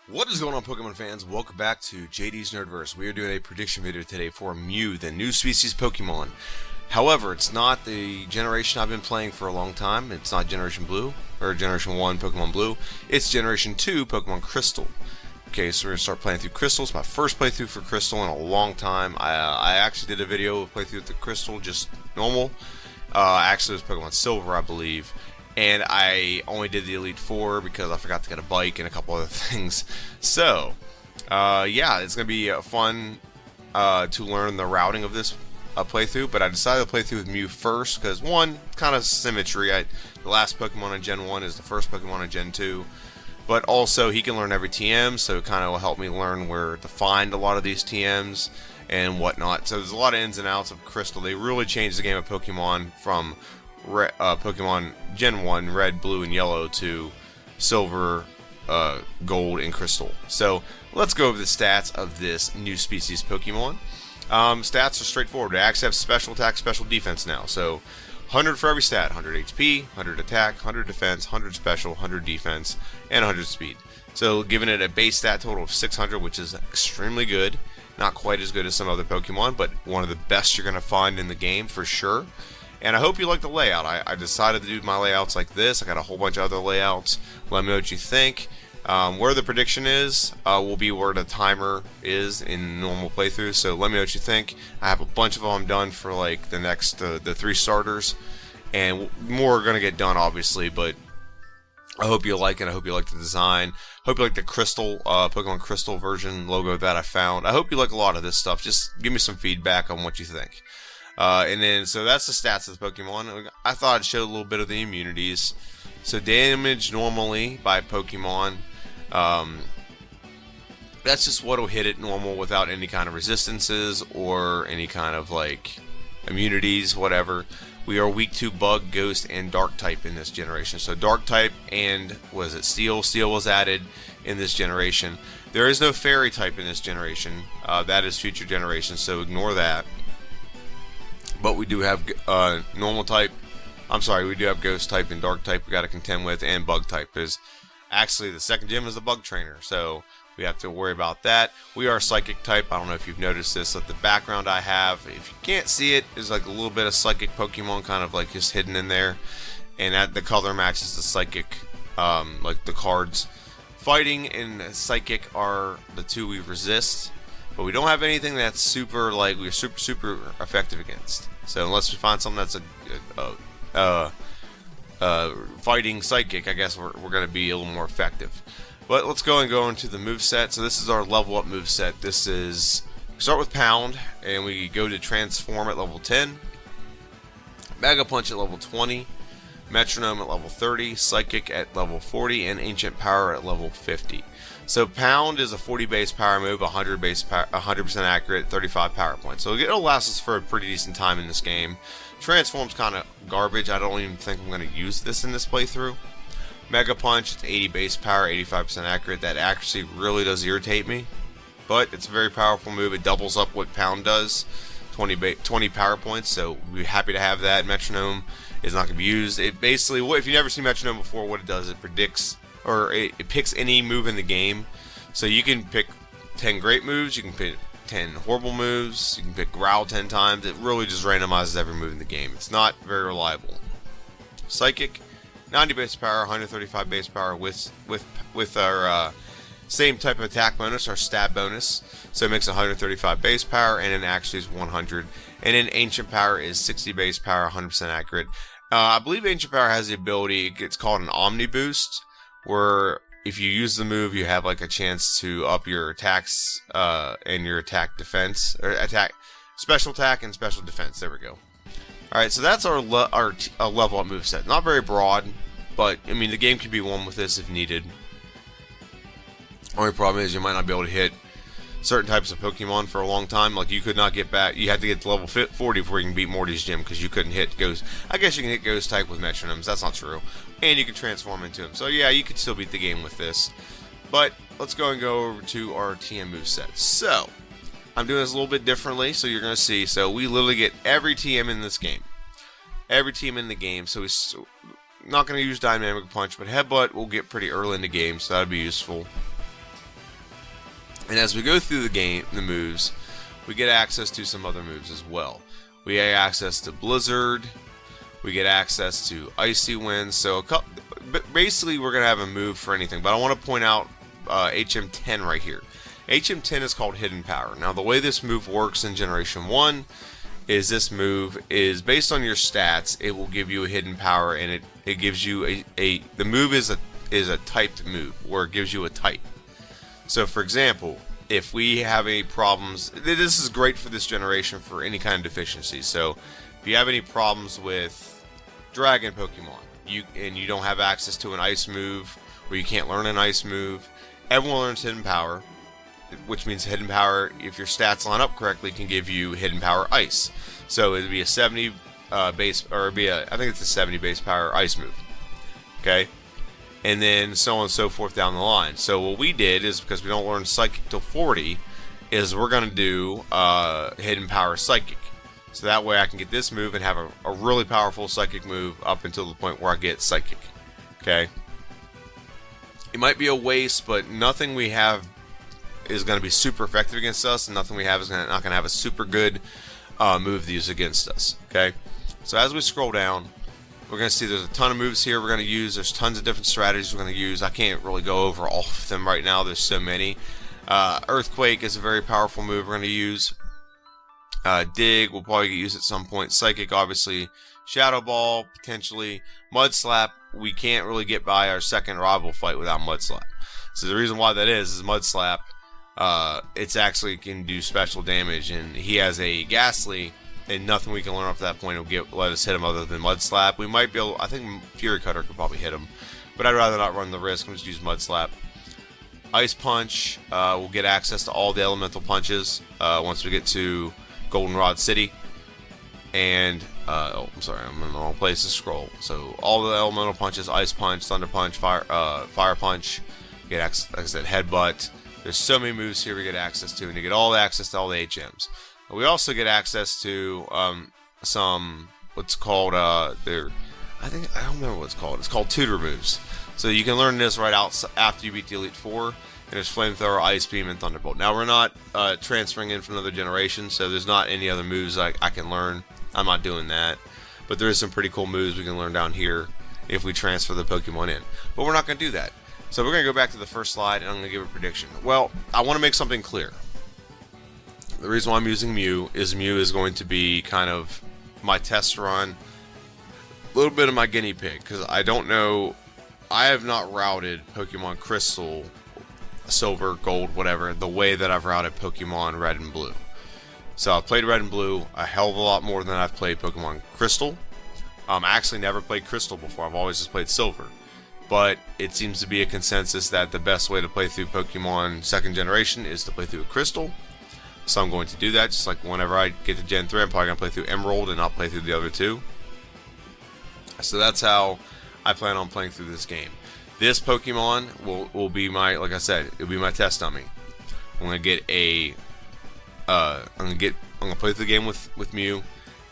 What is going on, Pokemon fans? Welcome back to JD's Nerdverse. We are doing a prediction video today for Mew, the new species Pokemon. However, it's not the generation I've been playing for a long time. It's not Generation Blue, or Generation 1 Pokemon Blue. It's Generation 2 Pokemon Crystal. Okay, so we're going to start playing through Crystal. It's my first playthrough for Crystal in a long time. I actually did a video of playthrough with the Crystal, just normal. Actually, it was Pokemon Silver, I believe. And I only did the Elite Four because I forgot to get a bike and a couple other things. So, yeah, it's going to be fun to learn the routing of this playthrough. But I decided to play through with Mew first because, one, kind of symmetry. The last Pokemon in Gen 1 is the first Pokemon in Gen 2. But also, he can learn every TM, so it kind of will help me learn where to find a lot of these TMs and whatnot. So there's a lot of ins and outs of Crystal. They really changed the game of Pokemon from Pokemon Gen 1, Red, Blue, and Yellow to Silver, Gold, and Crystal. So let's go over the stats of this new species Pokemon. Stats are straightforward. They actually have special attack, special defense now. So 100 for every stat: 100 HP, 100 attack, 100 defense, 100 special, 100 defense, and 100 speed. So giving it a base stat total of 600, which is extremely good. Not quite as good as some other Pokemon, but one of the best you're going to find in the game for sure. And I hope you like the layout. I decided to do my layouts like this. I got a whole bunch of other layouts. Let me know what you think. Where the prediction is will be where the timer is in normal playthroughs. So let me know what you think. I have a bunch of them done for like the next the 3 starters, and more are gonna get done obviously. But I hope you like it. I hope you like the design. Hope you like the Crystal Pokemon Crystal version logo that I found. I hope you like a lot of this stuff. Just give me some feedback on what you think. And then, so that's the stats of the Pokemon. I thought I'd show a little bit of the immunities. So damage normally by Pokemon, that's just what'll hit it normal without any kind of resistances or any kind of like immunities, whatever. We are weak to Bug, Ghost, and Dark type in this generation. So Dark type and, was it Steel? Steel was added in this generation. There is no Fairy type in this generation. That is future generations, so ignore that. But we do have normal type. I'm sorry, we do have Ghost type and Dark type we got to contend with, and Bug type. Because actually, the second gym is the Bug Trainer, so we have to worry about that. We are Psychic type. I don't know if you've noticed this. Like the background I have, if you can't see it, is like a little bit of Psychic Pokemon, kind of like just hidden in there, and that the color matches the Psychic, like the cards. Fighting and Psychic are the two we resist. But we don't have anything that's super, like, we're super effective against. So unless we find something that's a fighting Psychic, I guess we're going to be a little more effective. But let's go into the moveset. So this is our level up moveset. This is, we start with Pound, and we go to Transform at level 10. Mega Punch at level 20. Metronome at level 30. Psychic at level 40. And Ancient Power at level 50. So Pound is a 40 base power move, 100 base power, 100% accurate, 35 power points. So it'll last us for a pretty decent time in this game. Transform's kind of garbage. I don't even think I'm going to use this in this playthrough. Mega Punch, it's 80 base power, 85% accurate. That accuracy really does irritate me, but it's a very powerful move. It doubles up what Pound does, 20 power points. So we're happy to have that. Metronome is not going to be used. It basically, if you've never seen Metronome before, what it does, it predicts, or it picks any move in the game. So you can pick 10 great moves, you can pick 10 horrible moves, you can pick Growl 10 times. It really just randomizes every move in the game. It's not very reliable. Psychic, 90 base power, 135 base power with our same type of attack bonus, our stab bonus. So it makes 135 base power, and then actually is 100. And then Ancient Power is 60 base power, 100% accurate. I believe Ancient Power has the ability, it's called an Omni Boost, where if you use the move, you have like a chance to up your attacks and your attack defense, or attack, special attack and special defense. There we go. Alright, so that's our level up moveset. Not very broad, but I mean the game can be won with this if needed. Only problem is you might not be able to hit certain types of Pokemon for a long time. Like you could not get back, you had to get to level 40 before you can beat Morty's gym because you couldn't hit Ghost. I guess you can hit Ghost type with Metronomes, that's not true. And you can transform into him. So yeah, you could still beat the game with this. But let's go over to our TM moveset. So, I'm doing this a little bit differently, so you're going to see. So we literally get every TM in this game. Every TM in the game. So not going to use Dynamic Punch, but Headbutt will get pretty early in the game, so that would be useful. And as we go through the moves, we get access to some other moves as well. We get access to Blizzard, we get access to Icy Wind, so basically we're going to have a move for anything, but I want to point out HM10 right here. HM10 is called Hidden Power. Now the way this move works in Generation 1 is this move is based on your stats. It will give you a hidden power, and it gives you the move is a typed move, where it gives you a type. So for example, if we have any problems, this is great for this generation for any kind of deficiency. So if you have any problems with Dragon Pokemon, and you don't have access to an Ice move, or you can't learn an Ice move, everyone learns Hidden Power, which means Hidden Power, if your stats line up correctly, can give you Hidden Power Ice. So it would be a 70 base, or it'd be I think it's a 70 base power Ice move. Okay? And then so on and so forth down the line. So what we did is, because we don't learn Psychic till 40, is we're going to do Hidden Power Psychic. So that way I can get this move and have a really powerful Psychic move up until the point where I get Psychic. Okay? It might be a waste, but nothing we have is going to be super effective against us, and nothing we have is not going to have a super good move to use against us. Okay? So as we scroll down, we're going to see there's a ton of moves here we're going to use. There's tons of different strategies we're going to use. I can't really go over all of them right now. There's so many. Earthquake is a very powerful move we're going to use. Dig will probably get used at some point. Psychic, obviously. Shadow Ball, potentially. Mud Slap, we can't really get by our second rival fight without Mud Slap. So the reason why that is Mud Slap, it's actually can do special damage, and he has a Ghastly, and nothing we can learn up to that point will let us hit him other than Mud Slap. We might be able, I think Fury Cutter could probably hit him, but I'd rather not run the risk. I'm just use Mud Slap. Ice Punch, we'll get access to all the elemental punches once we get to Goldenrod City. And, I'm sorry, I'm in the wrong place to scroll. So all the elemental punches: Ice Punch, Thunder Punch, Fire Punch. Get access, like I said, Headbutt. There's so many moves here we get access to, and you get all the access to all the HMs. We also get access to some what's called I don't remember what it's called. It's called tutor moves. So you can learn this right out after you beat the Elite Four. And there's Flamethrower, Ice Beam, and Thunderbolt. Now we're not transferring in from another generation, so there's not any other moves I can learn. I'm not doing that. But there is some pretty cool moves we can learn down here if we transfer the Pokemon in. But we're not going to do that. So we're going to go back to the first slide, and I'm going to give a prediction. Well, I want to make something clear. The reason why I'm using Mew is going to be kind of my test run, a little bit of my guinea pig, because I don't know, I have not routed Pokemon Crystal, Silver, Gold, whatever, the way that I've routed Pokemon Red and Blue. So I've played Red and Blue a hell of a lot more than I've played Pokemon Crystal. I actually never played Crystal before, I've always just played Silver. But it seems to be a consensus that the best way to play through Pokemon 2nd generation is to play through a Crystal. So I'm going to do that, just like whenever I get to Gen 3, I'm probably going to play through Emerald and not play through the other two. So that's how I plan on playing through this game. This Pokemon will be my, like I said, it'll be my test dummy. I'm going to get a, I'm going to play through the game with Mew.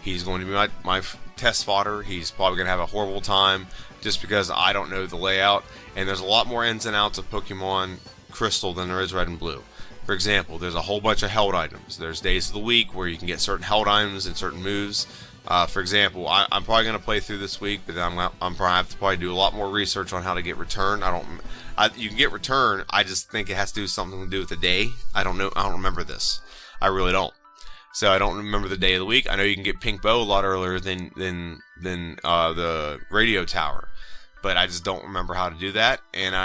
He's going to be my test fodder. He's probably going to have a horrible time just because I don't know the layout. And there's a lot more ins and outs of Pokemon Crystal than there is Red and Blue. For example, there's a whole bunch of held items. There's days of the week where you can get certain held items and certain moves. For example, I'm probably going to play through this week, but I'm probably have to do a lot more research on how to get return. You can get return. I just think it has to do something to do with the day. I don't know. I don't remember this. I really don't. So I don't remember the day of the week. I know you can get Pink Bow a lot earlier than the radio tower, but I just don't remember how to do that. And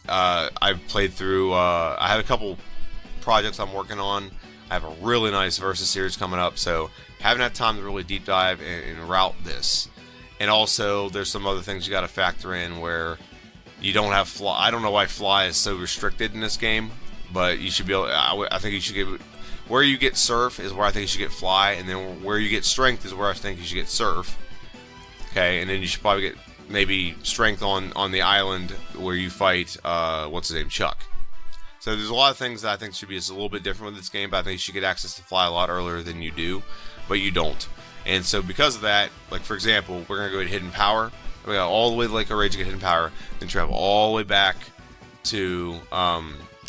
I've played through. I have a couple projects I'm working on. I have a really nice Versus series coming up, so haven't had time to really deep dive and route this. And also, there's some other things you got to factor in where you don't have fly. I don't know why fly is so restricted in this game, but you should be able. I think you should get where you get surf is where I think you should get fly, and then where you get strength is where I think you should get surf. Okay, and then you should probably get maybe strength on the island where you fight what's his name, Chuck. So there's a lot of things that I think should be a little bit different with this game, but I think you should get access to fly a lot earlier than you do, but you don't. And so because of that, like for example, we're gonna go to Hidden Power. We got all the way to Lake of Rage to get Hidden Power, then travel all the way back to I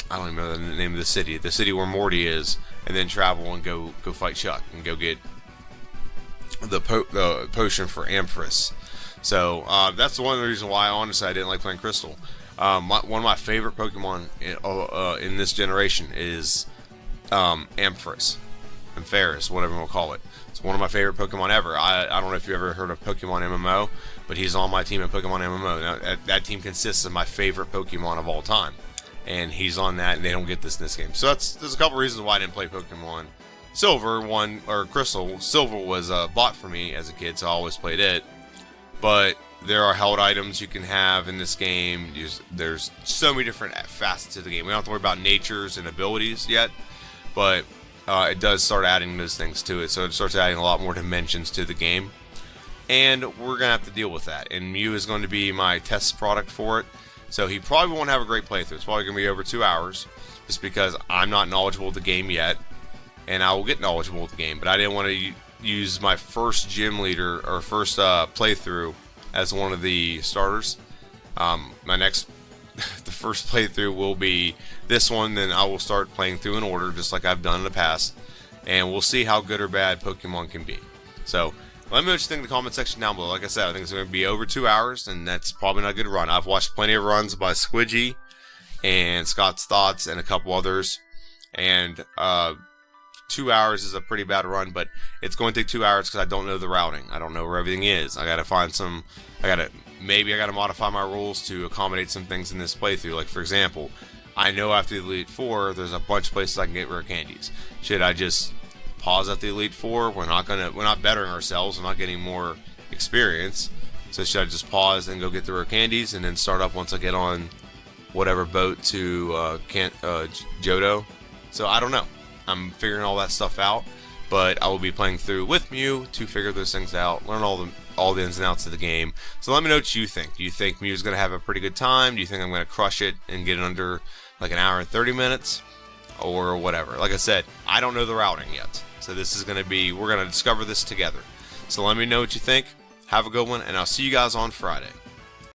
don't even know the name of the city where Morty is, and then travel and go fight Chuck and go get the potion for Ampharis. So that's one of the reasons why honestly I didn't like playing Crystal. One of my favorite Pokemon in this generation is Ampharis, whatever we'll call it. It's one of my favorite Pokemon ever. I don't know if you ever heard of Pokemon MMO, but he's on my team in Pokemon MMO. Now, that team consists of my favorite Pokemon of all time, and he's on that, and they don't get this in this game. So there's a couple reasons why I didn't play Pokemon Silver. Crystal. Silver was bought for me as a kid, so I always played it. But there are held items you can have in this game. There's so many different facets of the game. We don't have to worry about natures and abilities yet, but it does start adding those things to it. So it starts adding a lot more dimensions to the game, and we're gonna have to deal with that. And Mew is going to be my test product for it. So he probably won't have a great playthrough. It's probably gonna be over 2 hours, just because I'm not knowledgeable with the game yet, and I will get knowledgeable with the game. But I didn't want to use my first gym leader or first playthrough as one of the starters. The first playthrough will be this one, then I will start playing through in order just like I've done in the past, and we'll see how good or bad Pokemon can be. So let me know what you think in the comment section down below. Like I said, I think it's going to be over 2 hours, and that's probably not a good run. I've watched plenty of runs by Squidgy and Scott's Thoughts and a couple others, and 2 hours is a pretty bad run, but it's going to take 2 hours because I don't know the routing. I don't know where everything is. I got to find some. Maybe I got to modify my rules to accommodate some things in this playthrough. Like, for example, I know after the Elite Four, there's a bunch of places I can get rare candies. Should I just pause at the Elite Four? We're not bettering ourselves. We're not getting more experience. So should I just pause and go get the rare candies and then start up once I get on whatever boat to Johto? So I don't know. I'm figuring all that stuff out, but I will be playing through with Mew to figure those things out, learn all the ins and outs of the game. So let me know what you think. Do you think Mew's going to have a pretty good time? Do you think I'm going to crush it and get it under like an hour and 30 minutes? Or whatever. Like I said, I don't know the routing yet. So this is going to be, we're going to discover this together. So let me know what you think. Have a good one, and I'll see you guys on Friday.